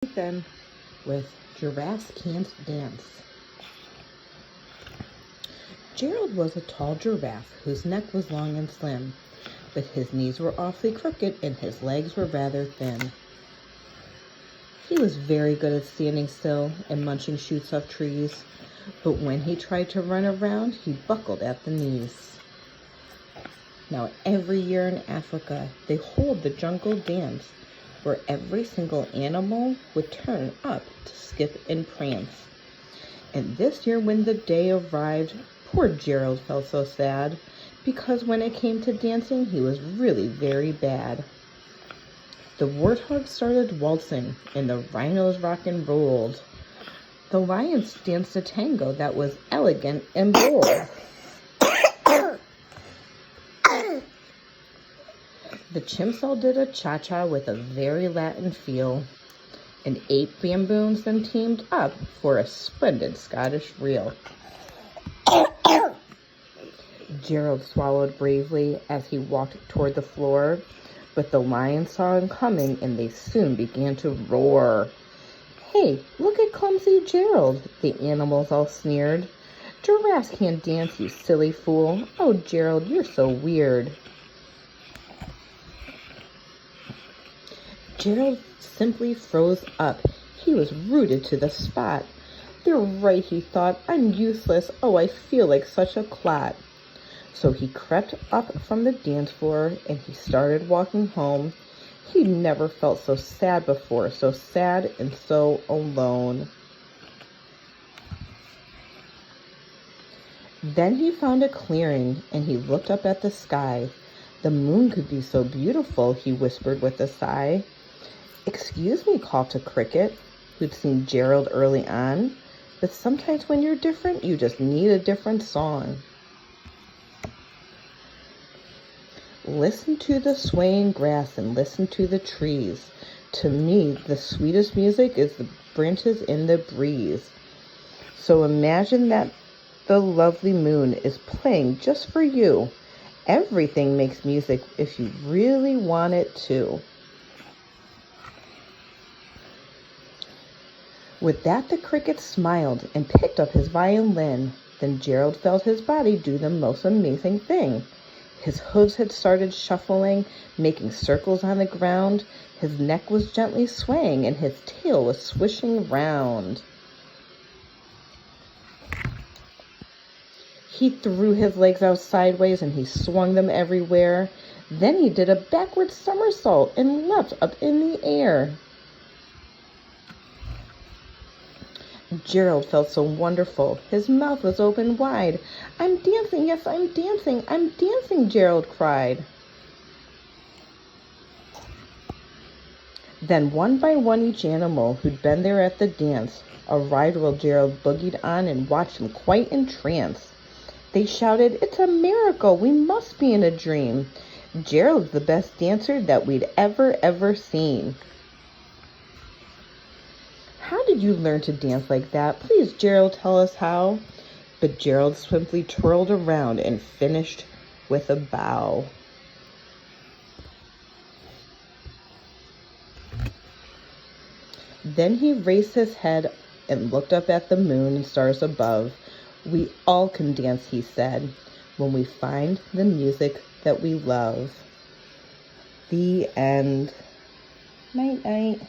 Ethan with Giraffes Can't Dance. Gerald was a tall giraffe whose neck was long and slim, but his knees were awfully crooked and his legs were rather thin. He was very good at standing still and munching shoots off trees, but when he tried to run around, he buckled at the knees. Now, every year in Africa, they hold the jungle dance, where every single animal would turn up to skip and prance. And this year when the day arrived, poor Gerald felt so sad, because when it came to dancing, he was really very bad. The warthogs started waltzing, and the rhinos rock and rolled. The lions danced a tango that was elegant and bold. The chimps all did a cha-cha with a very Latin feel, and 8 baboons then teamed up for a splendid Scottish reel. Gerald swallowed bravely as he walked toward the floor, but the lions saw him coming and they soon began to roar. "Hey, look at clumsy Gerald," the animals all sneered. "Giraffes can't dance, you silly fool. Oh, Gerald, you're so weird." Gerald simply froze up. He was rooted to the spot. "They're right," he thought. "I'm useless. Oh, I feel like such a clot." So he crept up from the dance floor and he started walking home. He'd never felt so sad before, so sad and so alone. Then he found a clearing and he looked up at the sky. "The moon could be so beautiful," he whispered with a sigh. "Excuse me," called a cricket, who'd seen Gerald early on, "but sometimes when you're different, you just need a different song." Listen to the swaying grass and listen to the trees. To me, the sweetest music is the branches in the breeze. So imagine that the lovely moon is playing just for you. Everything makes music if you really want it to. With that, the cricket smiled and picked up his violin. Then Gerald felt his body do the most amazing thing. His hooves had started shuffling, making circles on the ground. His neck was gently swaying and his tail was swishing round. He threw his legs out sideways and he swung them everywhere. Then he did a backward somersault and leapt up in the air. Gerald felt so wonderful. His mouth was open wide. "I'm dancing, yes, I'm dancing, Gerald cried. Then one by one each animal who'd been there at the dance arrived while Gerald boogied on and watched him quite entranced. They shouted, "It's a miracle, we must be in a dream. Gerald's the best dancer that we'd ever seen." "How did you learn to dance like that? Please, Gerald, tell us how." But Gerald simply twirled around and finished with a bow. Then he raised his head and looked up at the moon and stars above. "We all can dance," he said, "when we find the music that we love." The end. Night, night.